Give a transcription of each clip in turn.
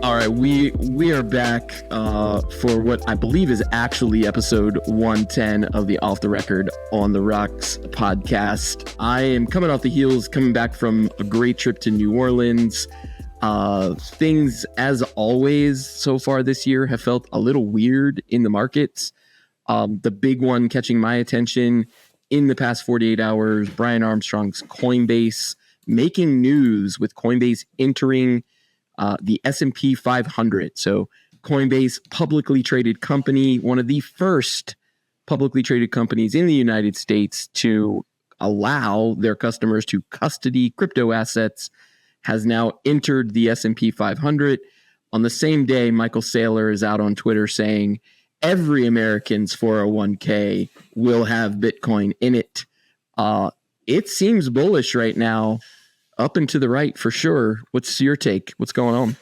All right, we are back for what I believe is actually episode 110 of the Off the Record on the Rocks podcast. I am coming back from a great trip to New Orleans. Things, as always, so far this year have felt a little weird in the markets. The big one catching my attention in the past 48 hours, Brian Armstrong's Coinbase making news with Coinbase entering the S&P 500. So Coinbase, publicly traded company, one of the first publicly traded companies in the United States to allow their customers to custody crypto assets, has now entered the S&P 500. On the same day, Michael Saylor is out on Twitter saying every American's 401k will have Bitcoin in it. It seems bullish right now. Up and to the right, for sure. What's your take? What's going on?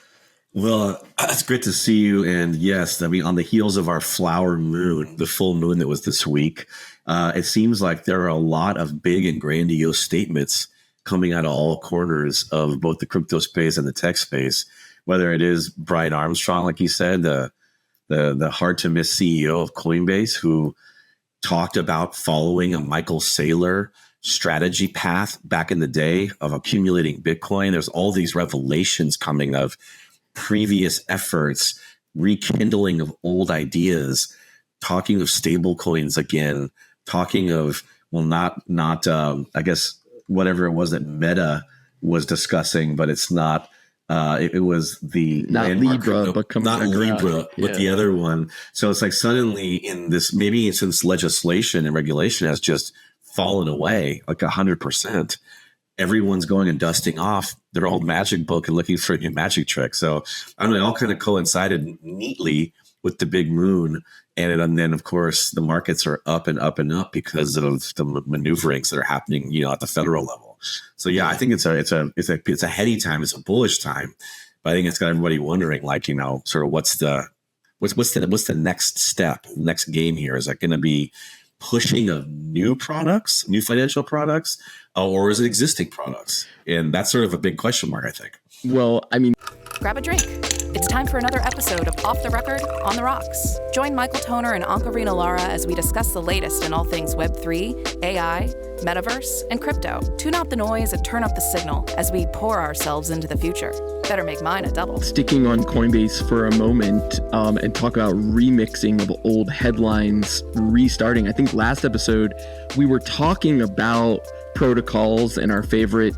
Well, it's great to see you. And yes, I mean, on the heels of our flower moon, the full moon that was this week, it seems like there are a lot of big and grandiose statements coming out of all corners of both the crypto space and the tech space, whether it is Brian Armstrong, like you said, the hard to miss CEO of Coinbase, who talked about following a Michael Saylor strategy path back in the day of accumulating Bitcoin. There's all these revelations coming of previous efforts, rekindling of old ideas, talking of stable coins again, talking of, well, not I guess whatever it was that Meta was discussing, but it's not, it was the not Libra, but not Libra, but the other one. So it's like suddenly in this, maybe since legislation and regulation has just fallen away like 100%. Everyone's going and dusting off their old magic book and looking for a new magic trick. So I don't know, it all kind of coincided neatly with the big moon. And then, of course, the markets are up and up and up because of the maneuverings that are happening, at the federal level. So yeah, I think it's a heady time. It's a bullish time, but I think it's got everybody wondering, like, sort of what's the next step, next game here? Is that going to be pushing of new products, new financial products, or is it existing products? And that's sort of a big question mark, I think. Well, I mean, grab a drink. It's time for another episode of Off the Record on the Rocks. Join Michael Toner and Ankarina Lara as we discuss the latest in all things Web3, AI, metaverse, and crypto. Tune out the noise and turn up the signal as we pour ourselves into the future. Better make mine a double. Sticking on Coinbase for a moment and talk about remixing of old headlines, restarting. I think last episode we were talking about protocols and our favorite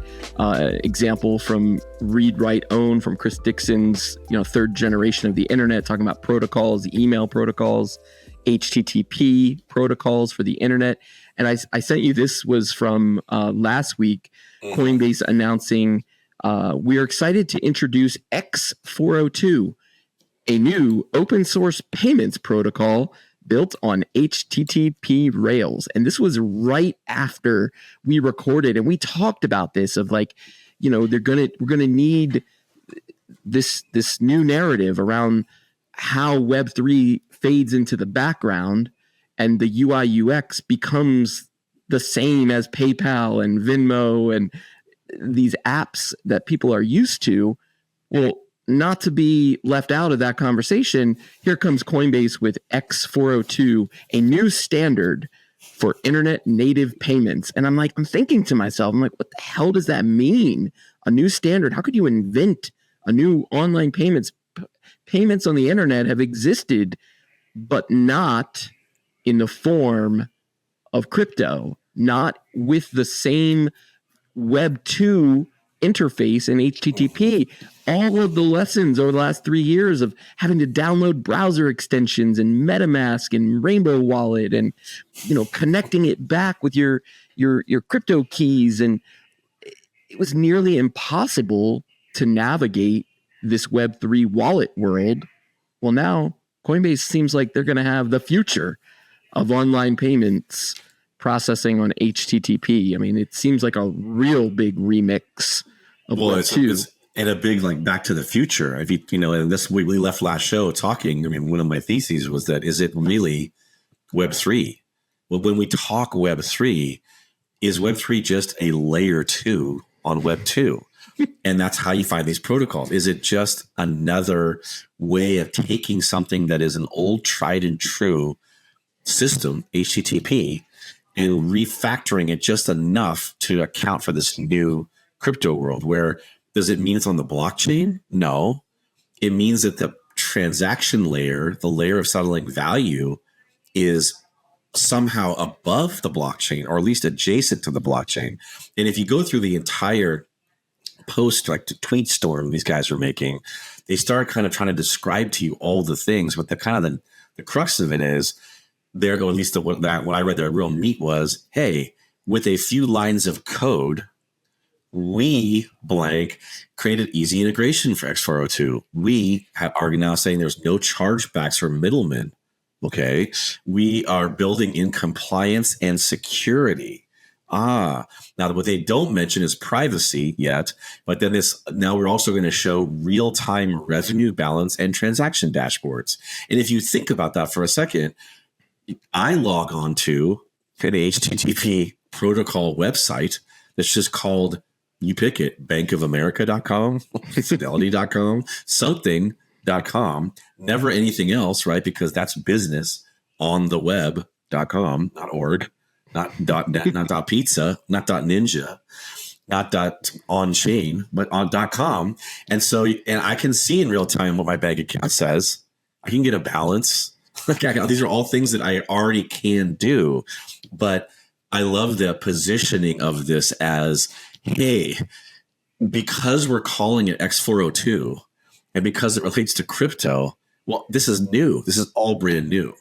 example from Read, Write, Own from Chris Dixon's, third generation of the internet, talking about protocols, email protocols, HTTP protocols for the internet. And I sent you, this was from last week, Coinbase announcing we are excited to introduce X402, a new open source payments protocol built on HTTP rails. And this was right after we recorded, and we talked about this of like, we're gonna need this new narrative around how Web3 fades into the background and the UI UX becomes the same as PayPal and Venmo and these apps that people are used to. Well, not to be left out of that conversation, here comes Coinbase with X402, a new standard for internet native payments. And I'm thinking to myself, what the hell does that mean? A new standard? How could you invent a new online payments? Payments on the internet have existed, but not in the form of crypto, not with the same Web 2 interface and HTTP. All of the lessons over the last 3 years of having to download browser extensions and MetaMask and Rainbow Wallet and connecting it back with your crypto keys, and it was nearly impossible to navigate this Web3 wallet world. Well, now Coinbase seems like they're going to have the future of online payments processing on HTTP. I mean, it seems like a real big remix of Web2. And a big, Back to the Future. If and this we left last show talking. I mean, one of my theses was that, is it really Web3? Well, when we talk Web3, is Web3 just a layer 2 on Web2? And that's how you find these protocols. Is it just another way of taking something that is an old tried and true system, HTTP, and refactoring it just enough to account for this new crypto world? Where does it mean it's on the blockchain? No. It means that the transaction layer, the layer of settling value, is somehow above the blockchain, or at least adjacent to the blockchain. And if you go through the entire post, like the tweet storm these guys were making, they start kind of trying to describe to you all the things, but the kind of the crux of it is, there, or at least what I read, the real meat was, hey, with a few lines of code, we blank created easy integration for X402. We are now saying there's no chargebacks for middlemen. Okay. We are building in compliance and security. Now what they don't mention is privacy yet, but then now we're also going to show real-time revenue balance and transaction dashboards. And if you think about that for a second, I log on to an HTTP protocol website that's just called, you pick it, bankofamerica.com, fidelity.com, something.com, never anything else, right? Because that's business on the web.com, not org, not .net, not .pizza, not .ninja, not .on-chain, but on .com. And so, and I can see in real time what my bank account says. I can get a balance. These are all things that I already can do, but I love the positioning of this as, hey, because we're calling it X402 and because it relates to crypto, well, this is new. This is all brand new.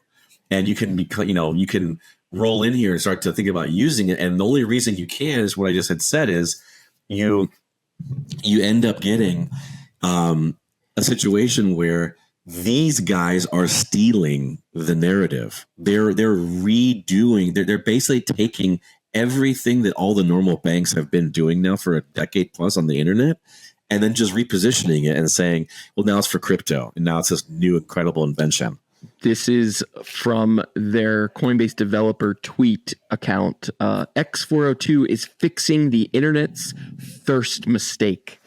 And you can you can roll in here and start to think about using it. And the only reason you can is what I just had said is you end up getting a situation where these guys are stealing the narrative. They're redoing. They're basically taking everything that all the normal banks have been doing now for a decade plus on the internet, and then just repositioning it and saying, well, now it's for crypto, and now it's this new incredible invention. This is from their Coinbase developer tweet account. X402 is fixing the internet's first mistake.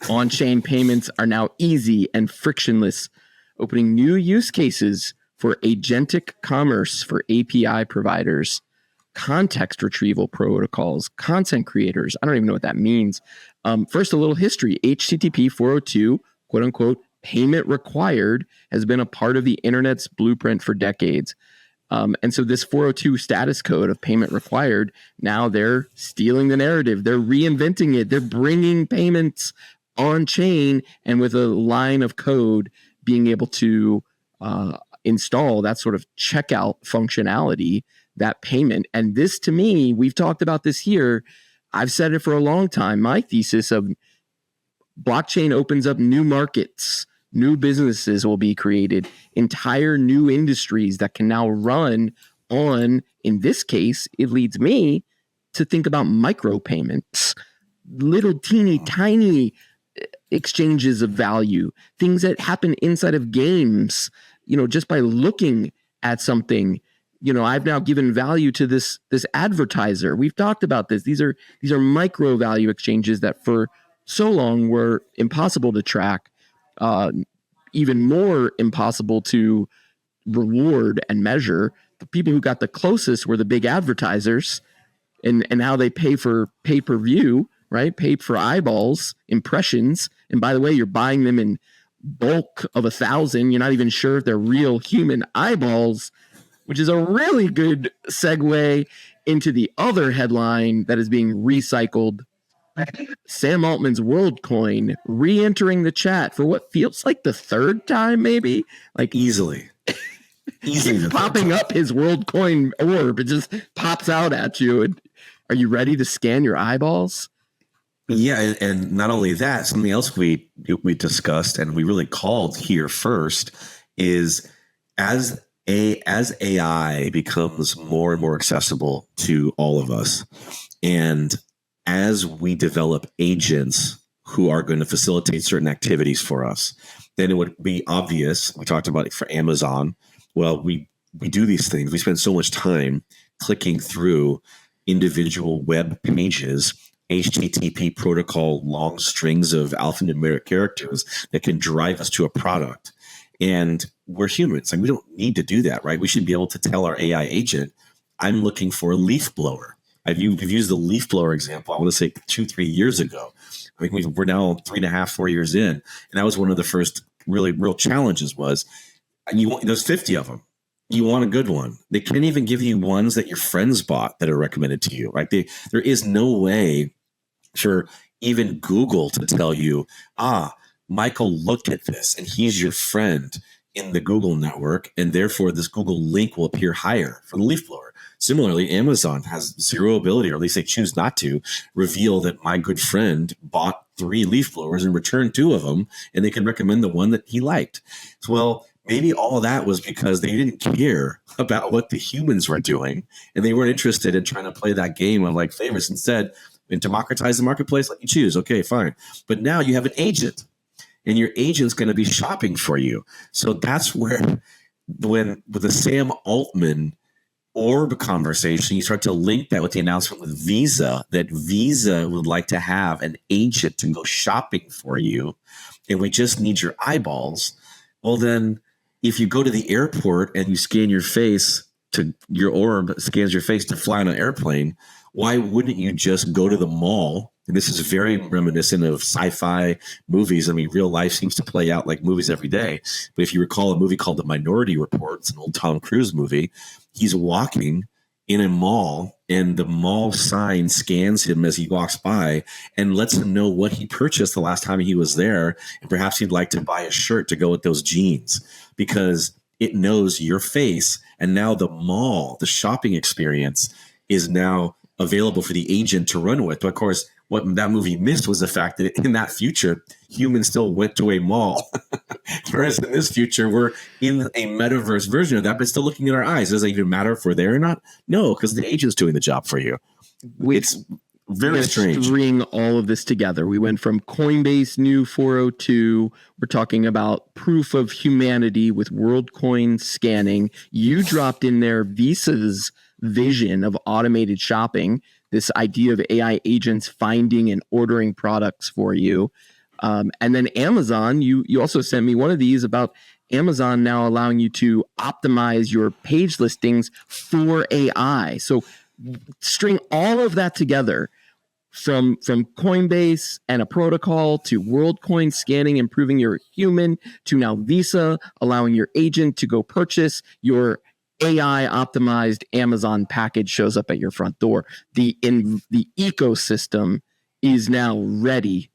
On-chain payments are now easy and frictionless, opening new use cases for agentic commerce for API providers, context retrieval protocols, content creators. I don't even know what that means. First, a little history. HTTP 402, quote unquote, payment required, has been a part of the internet's blueprint for decades. And so this 402 status code of payment required, now they're stealing the narrative. They're reinventing it. They're bringing payments on chain, and with a line of code being able to install that sort of checkout functionality, that payment. And this, to me, we've talked about this here. I've said it for a long time. My thesis of blockchain opens up new markets, new businesses will be created, entire new industries that can now run on, in this case, it leads me to think about micropayments, little teeny tiny exchanges of value, things that happen inside of games, just by looking at something. I've now given value to this advertiser. We've talked about this. These are micro value exchanges that for so long were impossible to track, even more impossible to reward and measure. The people who got the closest were the big advertisers, and how they pay for pay-per-view, right? Pay for eyeballs, impressions. And by the way, you're buying them in bulk of 1,000. You're not even sure if they're real human eyeballs, which is a really good segue into the other headline that is being recycled. Sam Altman's WorldCoin re-entering the chat for what feels like the third time, maybe? Like Easily popping up his WorldCoin orb. It just pops out at you. And are you ready to scan your eyeballs? Yeah, and not only that, something else we discussed and we really called here first is as AI becomes more and more accessible to all of us, and as we develop agents who are going to facilitate certain activities for us, then it would be obvious. We talked about it for Amazon. Well, we do these things. We spend so much time clicking through individual web pages HTTP protocol long strings of alphanumeric characters that can drive us to a product. And we're humans. Like, we don't need to do that, right? We should be able to tell our AI agent, I'm looking for a leaf blower. I've used the leaf blower example, I want to say 2-3 years ago. I mean, we're now 3.5-4 years in. And that was one of the first real challenges was there's 50 of them. You want a good one. They can't even give you ones that your friends bought that are recommended to you, right? There is no way for even Google to tell you, Michael looked at this and he's your friend in the Google network, and therefore this Google link will appear higher for the leaf blower. Similarly, Amazon has zero ability, or at least they choose not to, reveal that my good friend bought 3 leaf blowers and returned 2 of them, and they can recommend the one that he liked. So, well, maybe all of that was because they didn't care about what the humans were doing, and they weren't interested in trying to play that game of like favorites. Instead, and democratize the marketplace, let you choose. Okay, fine. But now you have an agent, and your agent's going to be shopping for you. So that's where, with the Sam Altman orb conversation, you start to link that with the announcement with Visa, that Visa would like to have an agent to go shopping for you, and we just need your eyeballs. Well, then if you go to the airport and you scan your face to your orb, scans your face to fly on an airplane, why wouldn't you just go to the mall? And this is very reminiscent of sci-fi movies. I mean, real life seems to play out like movies every day. But if you recall a movie called The Minority Report, it's an old Tom Cruise movie, he's walking in a mall and the mall sign scans him as he walks by and lets him know what he purchased the last time he was there. And perhaps he'd like to buy a shirt to go with those jeans because it knows your face. And now the mall, the shopping experience is now available for the agent to run with. But of course, what that movie missed was the fact that in that future, humans still went to a mall. Whereas in this future, we're in a metaverse version of that, but still looking at our eyes. Does it even matter if we're there or not? No, because the agent's doing the job for you. It's very strange. String all of this together. We went from Coinbase new 402. We're talking about proof of humanity with WorldCoin scanning. You dropped in there Visa's vision of automated shopping, this idea of AI agents finding and ordering products for you. And then Amazon, you also sent me one of these about Amazon now allowing you to optimize your page listings for AI. So string all of that together from Coinbase and a protocol to WorldCoin scanning, improving your human, to now Visa allowing your agent to go purchase your AI optimized Amazon package shows up at your front door. The ecosystem is now ready.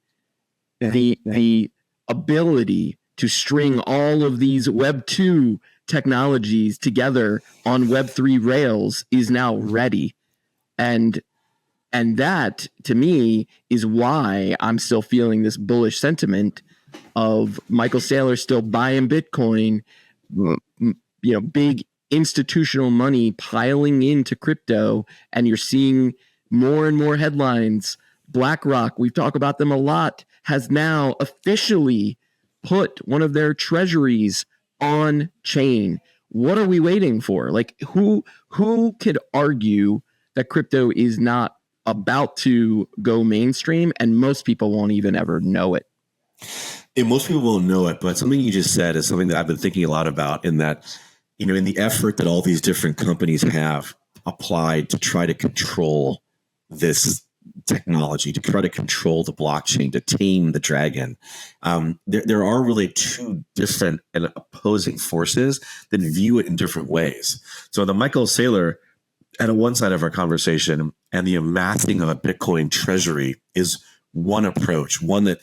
The ability to string all of these Web 2 technologies together on Web 3 rails is now ready. And that, to me, is why I'm still feeling this bullish sentiment of Michael Saylor still buying Bitcoin, big institutional money piling into crypto, and you're seeing more and more headlines. BlackRock, we've talked about them a lot, has now officially put one of their treasuries on chain. What are we waiting for? Like, who could argue that crypto is not about to go mainstream, and most people won't even ever know it? And most people won't know it, but something you just said is something that I've been thinking a lot about, in that, in the effort that all these different companies have applied to try to control this technology, to try to control the blockchain, to tame the dragon. There are really two different and opposing forces that view it in different ways. So the Michael Saylor, at one side of our conversation, and the amassing of a Bitcoin treasury is one approach, one that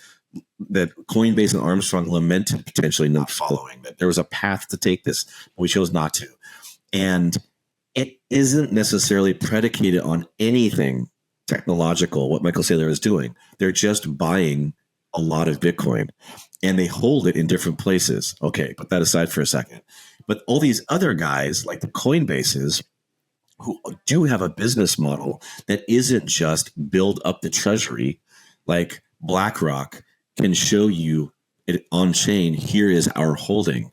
Coinbase and Armstrong lamented potentially not following, that there was a path to take this, but we chose not to. And it isn't necessarily predicated on anything technological, what Michael Saylor is doing. They're just buying a lot of Bitcoin, and they hold it in different places. Okay, put that aside for a second. But all these other guys, like the Coinbases, who do have a business model that isn't just build up the treasury, like BlackRock can show you it on chain, here is our holding.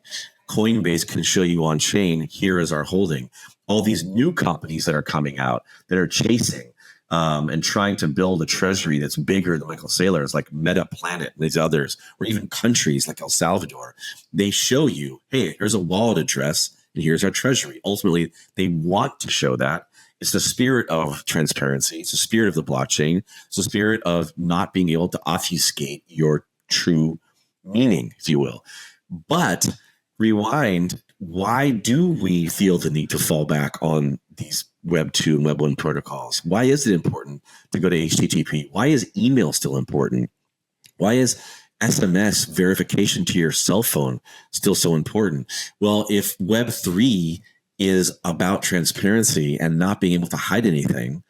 Coinbase can show you on chain, here is our holding. All these new companies that are coming out that are chasing, and trying to build a treasury that's bigger than Michael Saylor's, like Meta Planet and these others, or even countries like El Salvador. They show you, hey, here's a wallet address and here's our treasury. Ultimately, they want to show that. It's the spirit of transparency. It's the spirit of the blockchain. It's the spirit of not being able to obfuscate your true meaning, if you will. But rewind, why do we feel the need to fall back on these Web 2 and Web 1 protocols? Why is it important to go to HTTP? Why is email still important? Why is SMS verification to your cell phone still so important? Well, if Web 3 is about transparency and not being able to hide anything,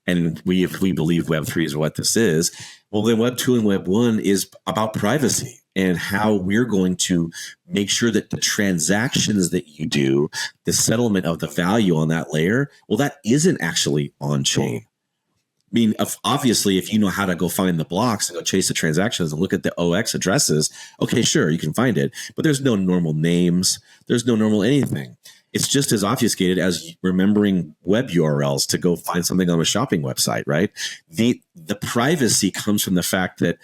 and if we believe Web 3 is what this is, well, then Web 2 and Web 1 is about privacy and how we're going to make sure that the transactions that you do, the settlement of the value on that layer, well, that isn't actually on chain. I mean, obviously, if you know how to go find the blocks and go chase the transactions and look at the OX addresses, okay, sure, you can find it. But there's no normal names. There's no normal anything. It's just as obfuscated as remembering web URLs to go find something on a shopping website, right? The privacy comes from the fact that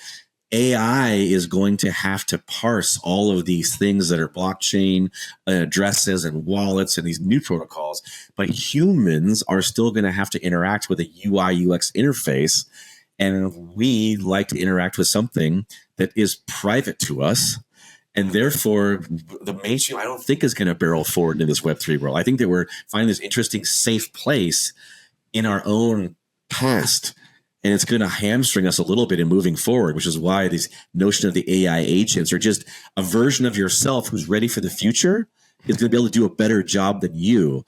AI is going to have to parse all of these things that are blockchain addresses and wallets and these new protocols, but humans are still going to have to interact with a UI UX interface. And we like to interact with something that is private to us. And therefore, the mainstream, I don't think, is going to barrel forward into this Web3 world. I think that we're finding this interesting, safe place in our own past. And it's going to hamstring us a little bit in moving forward, which is why this notion of the AI agents are just a version of yourself who's ready for the future is going to be able to do a better job than you.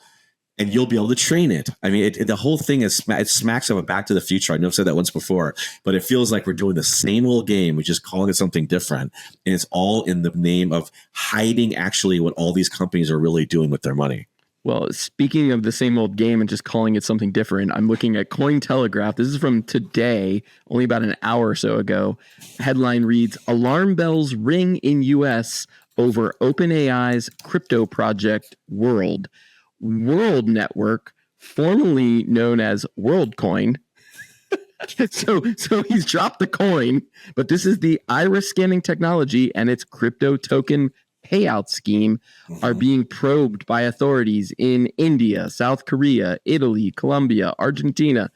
And you'll be able to train it. I mean, the whole thing is it smacks of a Back to the Future. I know I've said that once before, but it feels like we're doing the same old game. We're just calling it something different. And it's all in the name of hiding actually what all these companies are really doing with their money. Well, speaking of the same old game and just calling it something different, I'm looking at Cointelegraph. This is from today, only about an hour or so ago. Headline reads, "Alarm bells ring in U.S. over OpenAI's crypto project World. World Network, formerly known as WorldCoin." So he's dropped the coin, but this is the iris scanning technology and its crypto token payout scheme are being probed by authorities in India, South Korea, Italy, Colombia, Argentina.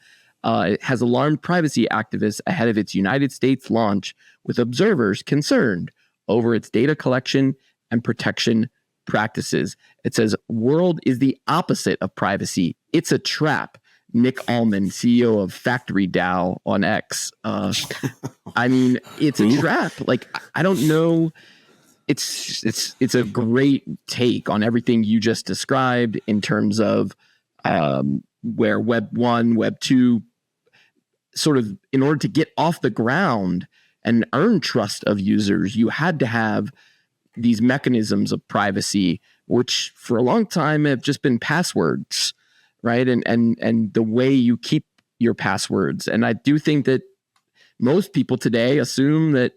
It has alarmed privacy activists ahead of its United States launch, with observers concerned over its data collection and protection practices. It says World is the opposite of privacy. It's a trap. Nick Allman, CEO of Factory DAO on X. I mean, it's a trap. Like, I don't know. It's a great take on everything you just described in terms of where Web 1, Web 2, sort of, in order to get off the ground and earn trust of users, you had to have these mechanisms of privacy, which for a long time have just been passwords, right? And the way you keep your passwords. And I do think that most people today assume that,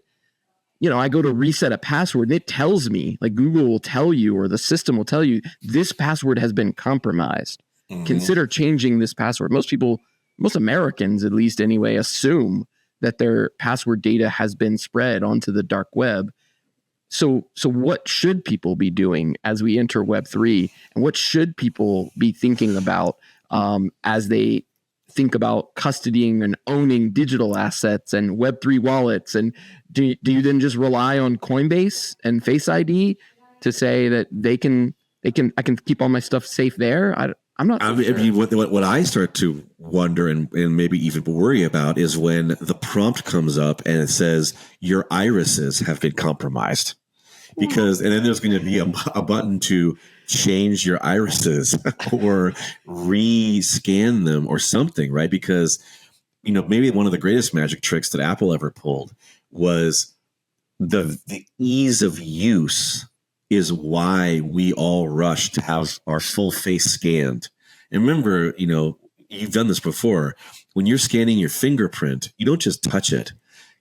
I go to reset a password and it tells me, like Google will tell you, or the system will tell you, this password has been compromised. Mm-hmm. Consider changing this password. Most Americans, at least anyway, assume that their password data has been spread onto the dark web. So what should people be doing as we enter Web3? And what should people be thinking about as they think about custodying and owning digital assets and Web3 wallets? And do you then just rely on Coinbase and Face ID to say that I can keep all my stuff safe there? I'm not so sure. I mean, what I start to wonder and maybe even worry about is when the prompt comes up and it says your irises have been compromised. And then there's going to be a button to change your irises or re-scan them or something, right? Because, maybe one of the greatest magic tricks that Apple ever pulled was the ease of use is why we all rush to have our full face scanned. And remember, you've done this before. When you're scanning your fingerprint, you don't just touch it.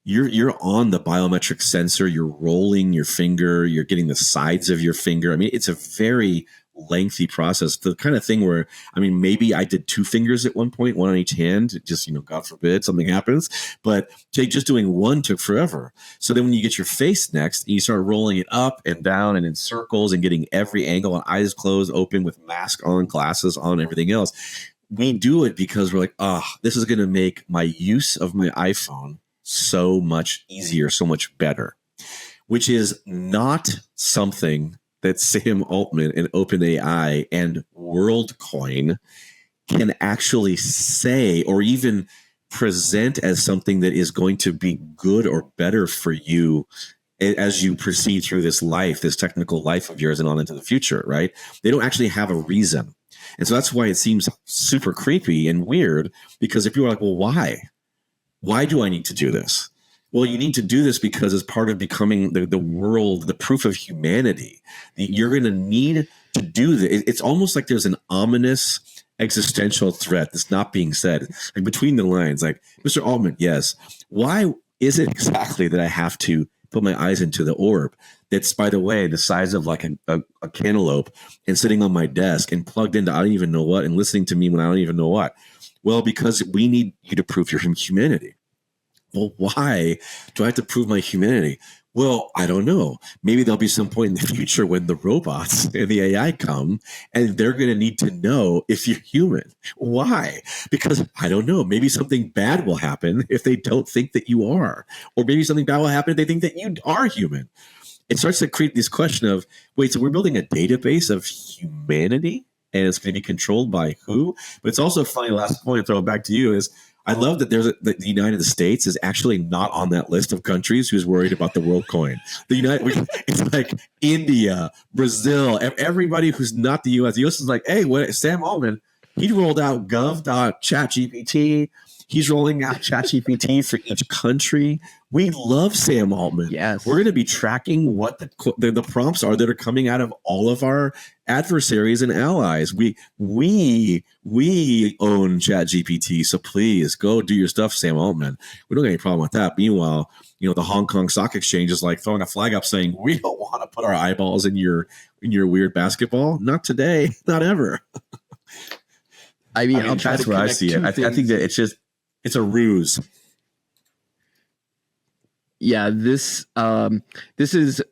You're on the biometric sensor. You're rolling your finger. You're getting the sides of your finger. I mean, it's a very lengthy process. The kind of thing where, I mean, maybe I did 2 fingers at one point, one on each hand, just, God forbid something happens. But just doing one took forever. So then when you get your face next, and you start rolling it up and down and in circles and getting every angle and eyes closed, open with mask on, glasses on, everything else. We do it because we're like, this is going to make my use of my iPhone so much easier, so much better, which is not something that Sam Altman and OpenAI and WorldCoin can actually say or even present as something that is going to be good or better for you as you proceed through this life, this technical life of yours and on into the future, right? They don't actually have a reason. And so that's why it seems super creepy and weird, because if you're like, well, why? Why do I need to do this? Well, you need to do this because as part of becoming the world, the proof of humanity, you're going to need to do this. It's almost like there's an ominous existential threat that's not being said. Like between the lines, like, Mr. Altman, yes, why is it exactly that I have to put my eyes into the orb that's, by the way, the size of like a cantaloupe and sitting on my desk and plugged into I don't even know what and listening to me when I don't even know what? Well, because we need you to prove your humanity. Well, why do I have to prove my humanity? Well, I don't know. Maybe there'll be some point in the future when the robots and the AI come and they're going to need to know if you're human. Why? Because I don't know. Maybe something bad will happen if they don't think that you are. Or maybe something bad will happen if they think that you are human. It starts to create this question of, wait, so we're building a database of humanity and it's going to be controlled by who? But it's also funny, last point, I'll throw it back to you, is I love that the United States is actually not on that list of countries who's worried about the world coin. It's like India, Brazil, everybody who's not the U.S. The U.S. is like, hey, Sam Altman, he rolled out gov.chatgpt. He's rolling out ChatGPT for each country. We love Sam Altman. Yes. We're going to be tracking what the prompts are that are coming out of all of our adversaries and allies. We own ChatGPT, so please go do your stuff, Sam Altman. We don't have any problem with that. Meanwhile, the Hong Kong Stock Exchange is like throwing a flag up saying, we don't want to put our eyeballs in your weird basketball. Not today, not ever. I mean that's where I see it. I think that it's a ruse. Yeah, this is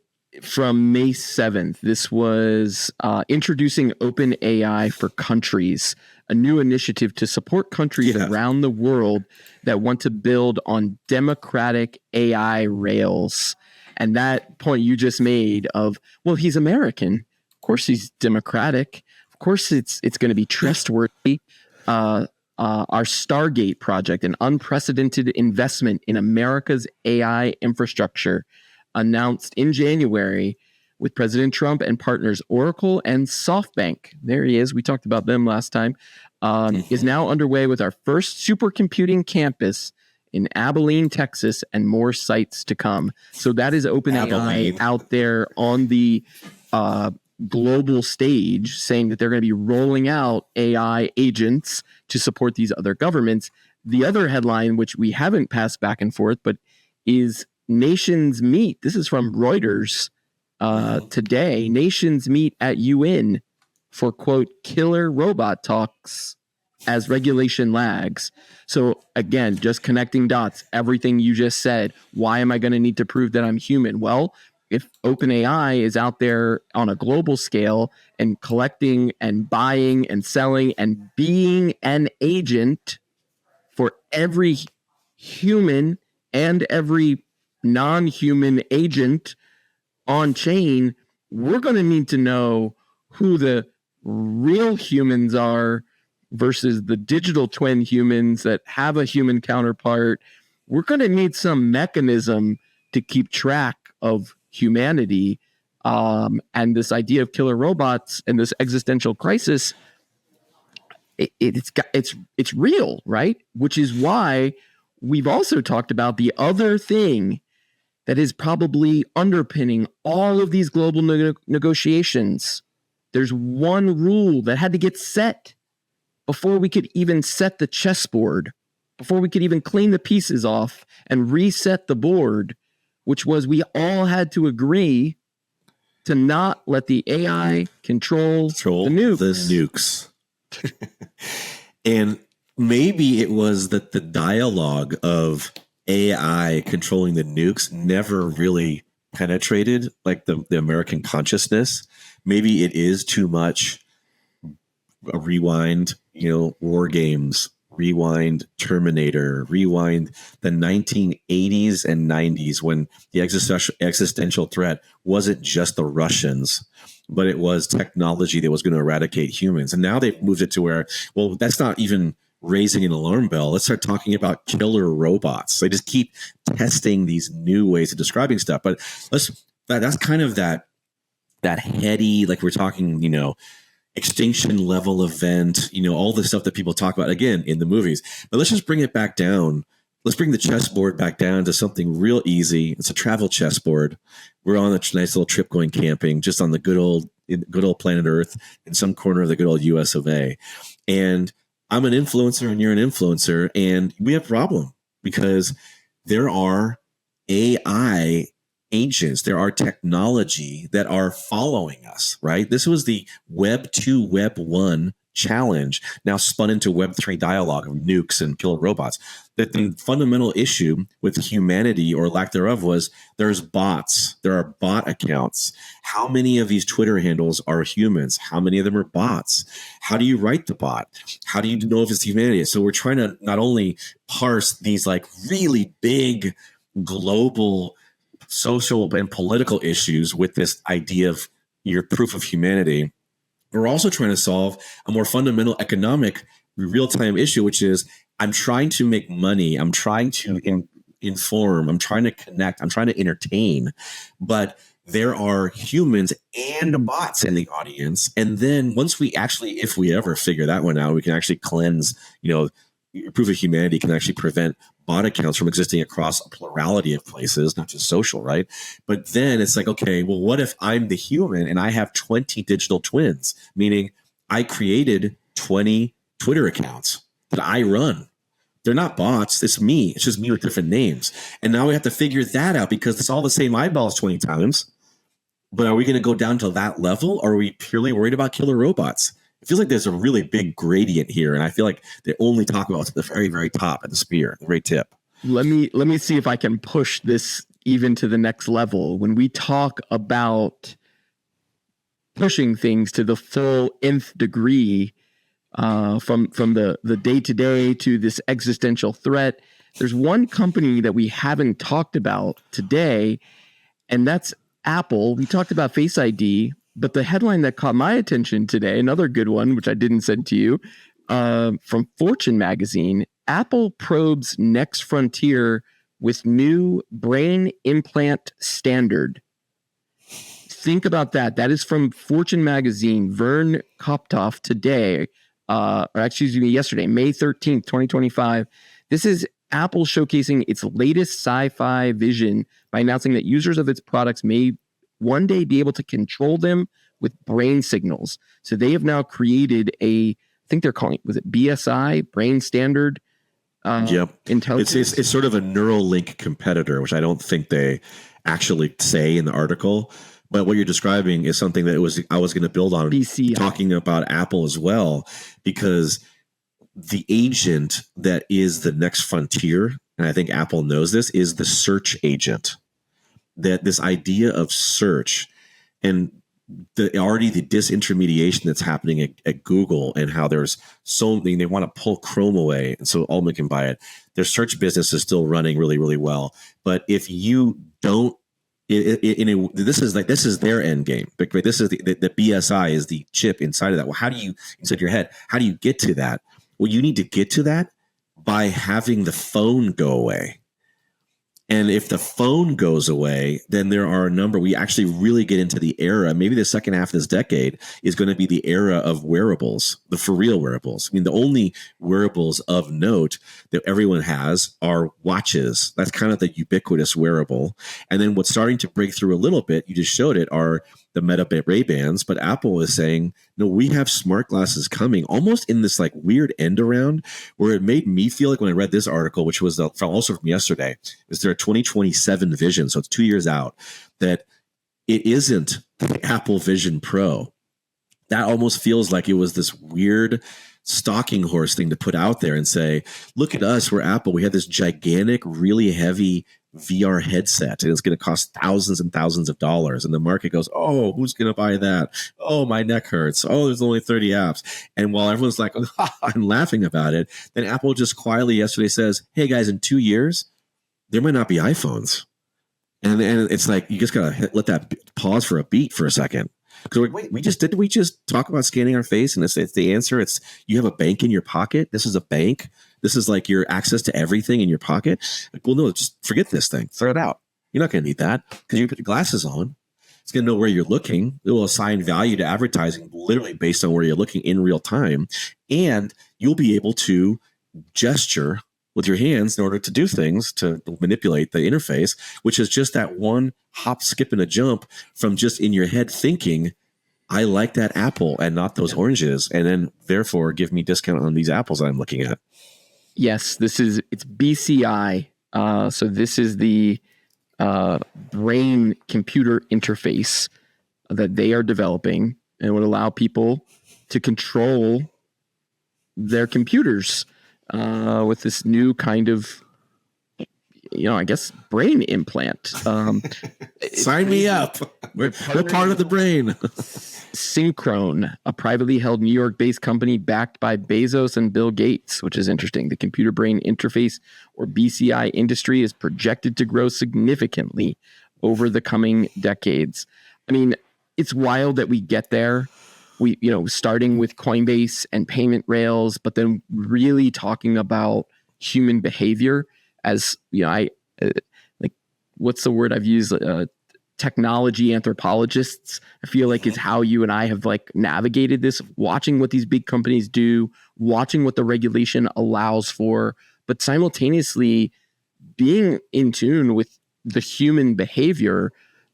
from May 7th. This was introducing OpenAI for countries, a new initiative to support countries around the world that want to build on democratic AI rails. And that point you just made of, well, he's American. Of course he's democratic. Of course it's going to be trustworthy. Our Stargate project, an unprecedented investment in America's AI infrastructure, announced in January with President Trump and partners Oracle and SoftBank. There he is. We talked about them last time. Is now underway with our first supercomputing campus in Abilene, Texas, and more sites to come. So that is OpenAI out there on the global stage saying that they're going to be rolling out AI agents to support these other governments. The other headline, which we haven't passed back and forth, but is nations meet. This is from Reuters today. Nations meet at UN for, quote, killer robot talks as regulation lags. So again, just connecting dots, everything you just said. Why am I going to need to prove that I'm human? Well, if OpenAI is out there on a global scale and collecting and buying and selling and being an agent for every human and every non-human agent on chain, we're going to need to know who the real humans are versus the digital twin humans that have a human counterpart. We're going to need some mechanism to keep track of humanity, and this idea of killer robots and this existential crisis. It's real, right? Which is why we've also talked about the other thing that is probably underpinning all of these global negotiations. There's one rule that had to get set before we could even set the chessboard, before we could even clean the pieces off and reset the board, which was we all had to agree to not let the AI control the nukes. And maybe it was that the dialogue of AI controlling the nukes never really penetrated like the American consciousness. Maybe it is too much a rewind, War Games, rewind Terminator, rewind the 1980s and 90s when the existential threat wasn't just the Russians, but it was technology that was going to eradicate humans. And now they've moved it to where, well, that's not even raising an alarm bell. Let's start talking about killer robots. They just keep testing these new ways of describing stuff. But that's kind of that heady, like we're talking, extinction level event, all the stuff that people talk about again in the movies. But let's just bring it back down. Let's bring the chessboard back down to something real easy. It's a travel chessboard. We're on a nice little trip going camping, just on the good old planet Earth in some corner of the good old US of A. And I'm an influencer and you're an influencer, and we have a problem because there are AI agents, there are technology that are following us, right? This was the Web 2, Web 1 challenge, now spun into Web 3 dialogue of nukes and killer robots. That the fundamental issue with humanity or lack thereof was there's bots. There are bot accounts. How many of these Twitter handles are humans? How many of them are bots? How do you write the bot? How do you know if it's humanity? So we're trying to not only parse these like really big global social and political issues with this idea of your proof of humanity, we're also trying to solve a more fundamental economic real-time issue, which is I'm trying to make money. I'm trying to inform. I'm trying to connect. I'm trying to entertain. But there are humans and bots in the audience. And then once we actually, if we ever figure that one out, we can actually cleanse, proof of humanity can actually prevent bot accounts from existing across a plurality of places, not just social, right? But then it's like, okay, well, what if I'm the human and I have 20 digital twins, meaning I created 20 Twitter accounts that I run. They're not bots. It's me. It's just me with different names. And now we have to figure that out because it's all the same eyeballs 20 times. But are we going to go down to that level? Or are we purely worried about killer robots? It feels like there's a really big gradient here, and I feel like they only talk about the very, very top of the spear, the very tip. Let me see if I can push this even to the next level. When we talk about pushing things to the full nth degree, from the day-to-day to this existential threat, there's one company that we haven't talked about today, and that's Apple. We talked about Face ID. But the headline that caught my attention today, another good one, which I didn't send to you, from Fortune magazine, Apple probes next frontier with new brain implant standard. Think about that. That is from Fortune magazine, Vern Koptoff today, yesterday, May 13th, 2025. This is Apple showcasing its latest sci-fi vision by announcing that users of its products may one day be able to control them with brain signals. So they have now created I think they're calling it, was it BSI, Brain Standard Intelligence? It's sort of a Neuralink competitor, which I don't think they actually say in the article. But what you're describing is something that I was going to build on, BCI. Talking about Apple as well, because the agent that is the next frontier, and I think Apple knows this, is the search agent. That this idea of search and the disintermediation that's happening at Google, and how there's they want to pull Chrome away, and so Altman can buy it. Their search business is still running really, really well. But if you don't, this is their end game. This is the BSI is the chip inside of that. Well, how do you, inside your head, how do you get to that? Well, you need to get to that by having the phone go away. And if the phone goes away, then there are a number. We actually really get into the era. Maybe the second half of this decade is going to be the era of wearables, the for real wearables. I mean, the only wearables of note that everyone has are watches. That's kind of the ubiquitous wearable. And then what's starting to break through a little bit, you just showed it, are the Meta Ray-Bans. But Apple is saying, no, we have smart glasses coming, almost in this like weird end around, where it made me feel like when I read this article, which was also from yesterday, is their 2027 vision. So it's 2 years out, that it isn't the Apple Vision Pro. That almost feels like it was this weird stalking horse thing to put out there and say, look at us, we're Apple. We have this gigantic, really heavy VR headset, and it's going to cost thousands and thousands of dollars. And the market goes, oh, who's going to buy that? Oh, my neck hurts. Oh, there's only 30 apps. And while everyone's like, I'm laughing about it, then Apple just quietly yesterday says, hey, guys, in 2 years, there might not be iPhones. And it's like, you just got to let that pause for a beat for a second. Because wait, didn't we just talk about scanning our face? And it's the answer. It's you have a bank in your pocket. This is a bank. This is like your access to everything in your pocket. Like, well, no, just forget this thing. Throw it out. You're not going to need that because you put your glasses on. It's going to know where you're looking. It will assign value to advertising literally based on where you're looking in real time. And you'll be able to gesture with your hands in order to do things to manipulate the interface, which is just that one hop, skip, and a jump from just in your head thinking, I like that apple and not those oranges, and then therefore give me discount on these apples I'm looking at. Yes, it's BCI. So this is the brain computer interface that they are developing and would allow people to control their computers with this new kind of, I guess, brain implant. Sign me up. What part of the brain? Synchrone, a privately held New York-based company backed by Bezos and Bill Gates, which is interesting. The computer brain interface, or BCI industry, is projected to grow significantly over the coming decades. I mean, it's wild that we get there. We, starting with Coinbase and payment rails, but then really talking about human behavior as, what's the word I've used? Technology anthropologists, I feel like, is how you and I have navigated this, watching what these big companies do, watching what the regulation allows for, but simultaneously being in tune with the human behavior.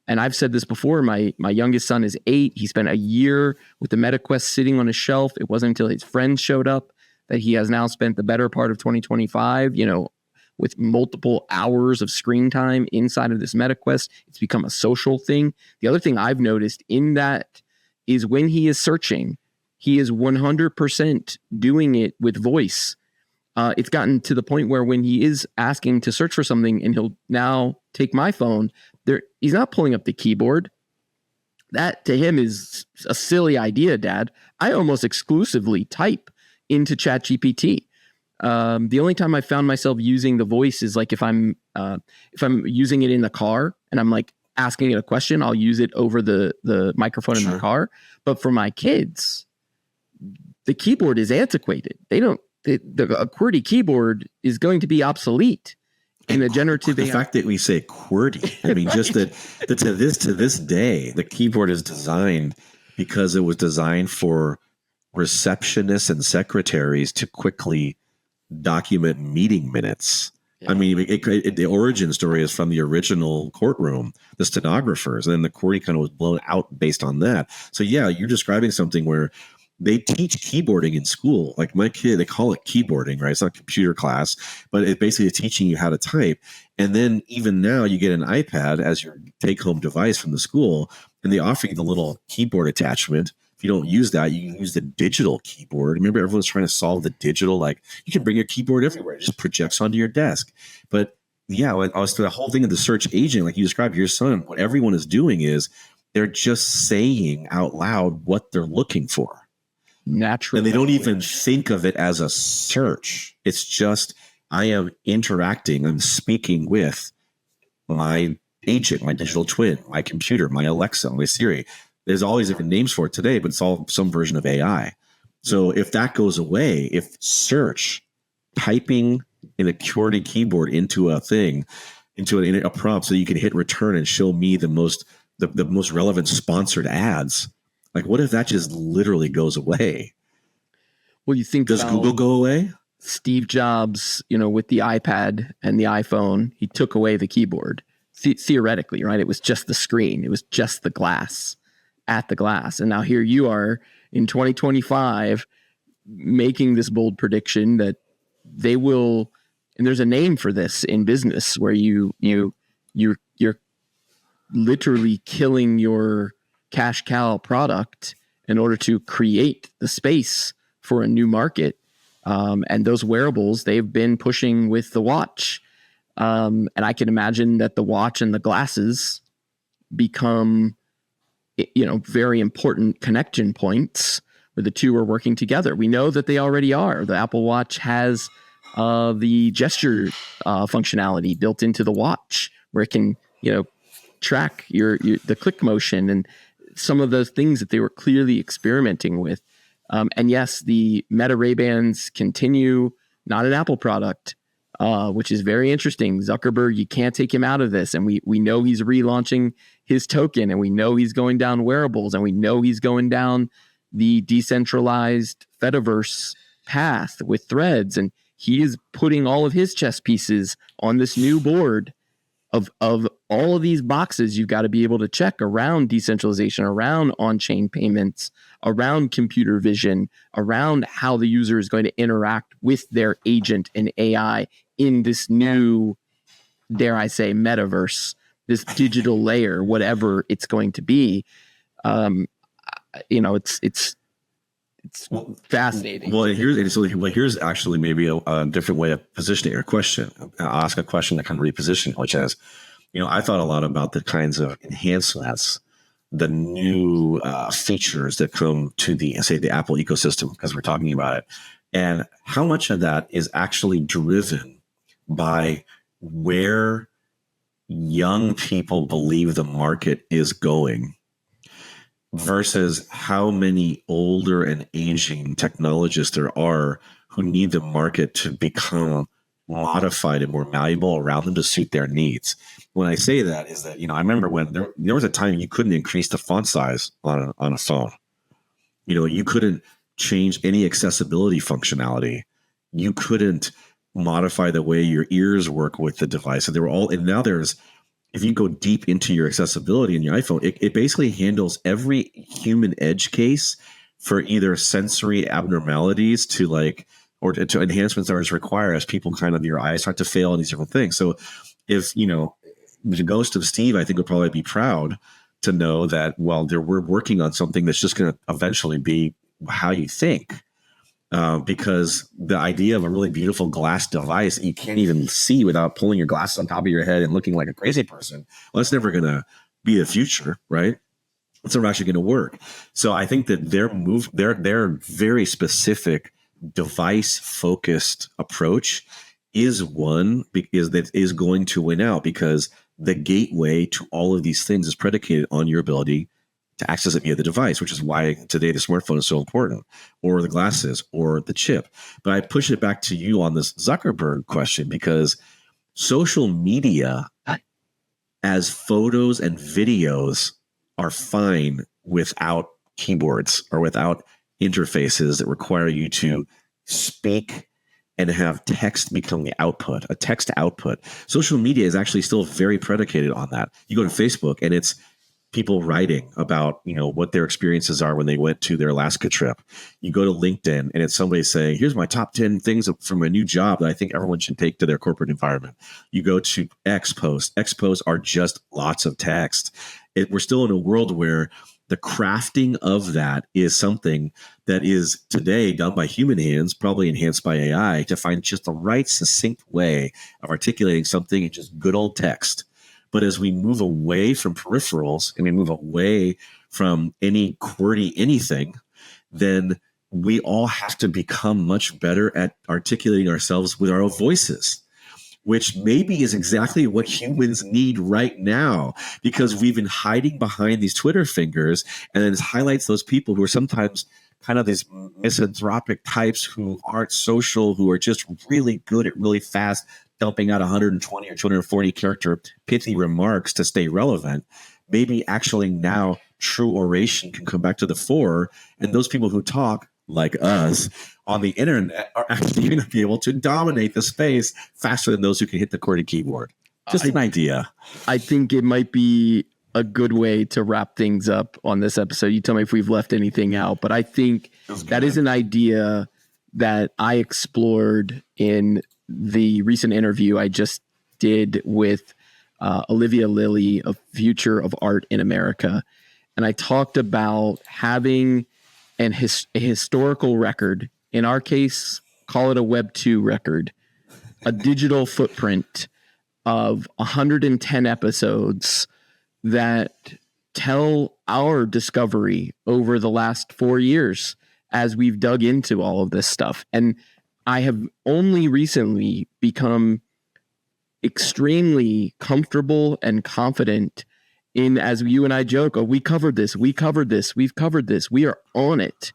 And I've said this before, my youngest son is 8. He spent a year with the MetaQuest sitting on a shelf. It wasn't until his friends showed up that he has now spent the better part of 2025, with multiple hours of screen time inside of this MetaQuest. It's become a social thing. The other thing I've noticed in that is when he is searching, he is 100% doing it with voice. It's gotten to the point where when he is asking to search for something and he'll now take my phone, he's not pulling up the keyboard. That to him is a silly idea, Dad. I almost exclusively type into ChatGPT. The only time I found myself using the voice is if I'm using it in the car and I'm asking it a question, I'll use it over the microphone in the car. But for my kids, the keyboard is antiquated. The QWERTY keyboard is going to be obsolete in a generative AI. The fact that we say QWERTY, I mean, right. Just that to this day, the keyboard is designed because it was designed for receptionists and secretaries to quickly document meeting minutes. Yeah. I mean, the origin story is from the original courtroom, the stenographers, and then the QWERTY kind of was blown out based on that. So yeah, you're describing something where they teach keyboarding in school. Like my kid, they call it keyboarding, right? It's not a computer class, but it's basically teaching you how to type. And then even now you get an iPad as your take-home device from the school, and they offer you the little keyboard attachment. If you don't use that, you can use the digital keyboard. Remember, everyone's trying to solve the digital, you can bring your keyboard everywhere. It just projects onto your desk. But yeah, I was the whole thing of the search agent, like you described your son, what everyone is doing is they're just saying out loud what they're looking for. Natural. And they don't even think of it as a search. It's just, I am interacting, I'm speaking with my agent, my digital twin, my computer, my Alexa, my Siri. There's all these different names for it today, but it's all some version of AI. So if that goes away, if search, typing in a QWERTY keyboard into a thing, into a prompt so you can hit return and show me the most relevant sponsored ads, what if that just literally goes away? Well, you think, does Google go away? Steve Jobs, with the iPad and the iPhone, he took away the keyboard. Theoretically, right? It was just the screen. It was just the glass at the glass. And now here you are in 2025 making this bold prediction that they will, and there's a name for this in business where you're literally killing your cash cow product in order to create the space for a new market. And those wearables, they've been pushing with the watch. And I can imagine that the watch and the glasses become, very important connection points where the two are working together. We know that they already are. The Apple Watch has the gesture functionality built into the watch where it can, track your the click motion and some of those things that they were clearly experimenting with. And yes, the Meta Ray-Bans continue, not an Apple product, which is very interesting. Zuckerberg, you can't take him out of this. And we know he's relaunching his token, and we know he's going down wearables, and we know he's going down the decentralized Fediverse path with Threads. And he is putting all of his chess pieces on this new board of all of these boxes you've got to be able to check around decentralization, around on-chain payments, around computer vision, around how the user is going to interact with their agent and AI in this new, dare I say, metaverse, this digital layer, whatever it's going to be. It's fascinating. Well, here's actually maybe a different way of positioning your question. I'll ask a question that kind of reposition, which is, I thought a lot about the kinds of enhancements, the new features that come to the Apple ecosystem, because we're talking about it, and how much of that is actually driven by where young people believe the market is going versus how many older and aging technologists there are who need the market to become modified and more malleable around them to suit their needs. When I say that is that, I remember when there was a time you couldn't increase the font size on a phone. You couldn't change any accessibility functionality. You couldn't modify the way your ears work with the device. And now if you go deep into your accessibility in your iPhone, it basically handles every human edge case for either sensory abnormalities or to enhancements that is required as people your eyes start to fail and these different things. So if, the ghost of Steve, I think, would probably be proud to know that, we're working on something that's just going to eventually be how you think. Because the idea of a really beautiful glass device you can't even see without pulling your glasses on top of your head and looking like a crazy person, that's never going to be the future, right? It's never actually going to work. So I think that their very specific device-focused approach is one that is going to win out, because the gateway to all of these things is predicated on your ability to access it via the device, which is why today the smartphone is so important, or the glasses, or the chip. But I push it back to you on this Zuckerberg question, because social media as photos and videos are fine without keyboards or without interfaces that require you to speak and have text become the output, a text output. Social media is actually still very predicated on that. You go to Facebook and it's people writing about, what their experiences are when they went to their Alaska trip. You go to LinkedIn and it's somebody saying, here's my top 10 things from a new job that I think everyone should take to their corporate environment. You go to X posts. X posts are just lots of text. We're still in a world where the crafting of that is something that is today done by human hands, probably enhanced by AI, to find just the right succinct way of articulating something in just good old text. But as we move away from peripherals and we move away from any QWERTY anything, then we all have to become much better at articulating ourselves with our own voices, which maybe is exactly what humans need right now, because we've been hiding behind these Twitter fingers, and then it highlights those people who are sometimes kind of these misanthropic types who aren't social, who are just really good at really fast dumping out 120 or 240 character pithy remarks to stay relevant. Maybe actually now true oration can come back to the fore, and those people who talk like us on the internet are actually going to be able to dominate the space faster than those who can hit the QWERTY keyboard. Just an idea. I think it might be a good way to wrap things up on this episode. You tell me if we've left anything out, but I think that is an idea that I explored in the recent interview I just did with Olivia Lilly of Future of Art in America. and I talked about having a historical record. In our case, call it a Web 2 record, a digital footprint of 110 episodes that tell our discovery over the last 4 years as we've dug into all of this stuff. And I have only recently become extremely comfortable and confident in, as you and I joke, we covered this, we've covered this, we are on it.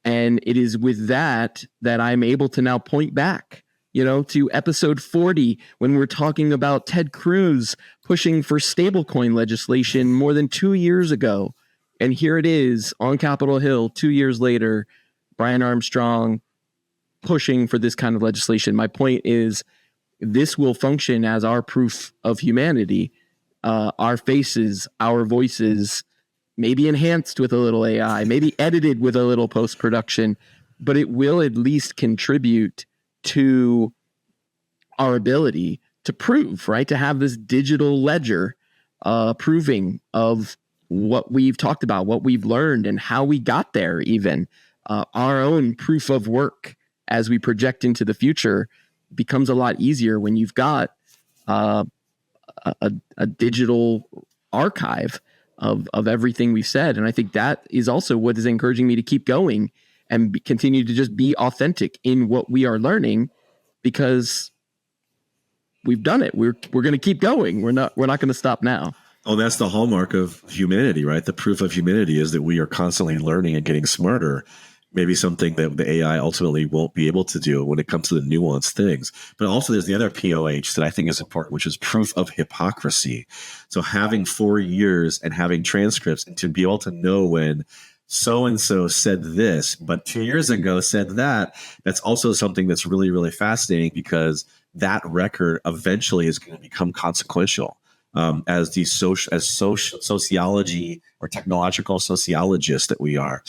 And it is with that I'm able to now point back, to episode 40, when we're talking about Ted Cruz pushing for stablecoin legislation more than 2 years ago. And here it is on Capitol Hill 2 years later, Brian Armstrong pushing for this kind of legislation. My point is, this will function as our proof of humanity, our faces, our voices, maybe enhanced with a little AI, maybe edited with a little post-production, but it will at least contribute to our ability to prove, right? To have this digital ledger proving of what we've talked about, what we've learned, and how we got there, even our own proof of work as we project into the future becomes a lot easier when you've got a digital archive of everything we've said. And I think that is also what is encouraging me to keep going and continue to just be authentic in what we are learning, because we've done it. We're going to keep going. We're not going to stop now. Oh, that's the hallmark of humanity, right? The proof of humanity is that we are constantly learning and getting smarter. Maybe something that the AI ultimately won't be able to do when it comes to the nuanced things. But also there's the other POH that I think is important, which is proof of hypocrisy. So having 4 years and having transcripts, and to be able to know when so-and-so said this, but 2 years ago said that, that's also something that's really, really fascinating, because that record eventually is going to become consequential. As sociology or technological sociologists that we are,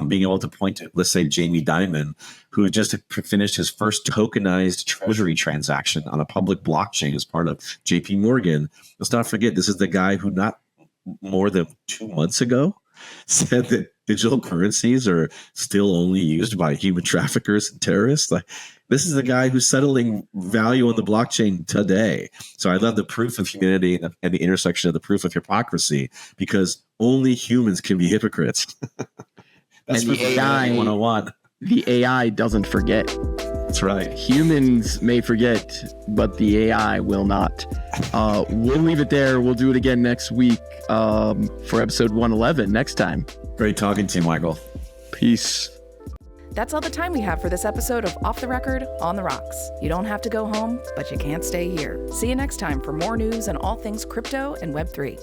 being able to point to, let's say, Jamie Dimon, who just finished his first tokenized treasury transaction on a public blockchain as part of JP Morgan. Let's not forget, this is the guy who not more than 2 months ago said that digital currencies are still only used by human traffickers and terrorists. Like, this is the guy who's settling value on the blockchain today. So I love the proof of humanity and the intersection of the proof of hypocrisy, because only humans can be hypocrites. That's and the AI 101. The AI doesn't forget. That's right. Humans may forget, but the AI will not. We'll leave it there. We'll do it again next week for episode 111 next time. Great talking to you, Michael. Peace. That's all the time we have for this episode of Off the Record, On the Rocks. You don't have to go home, but you can't stay here. See you next time for more news and all things crypto and Web3.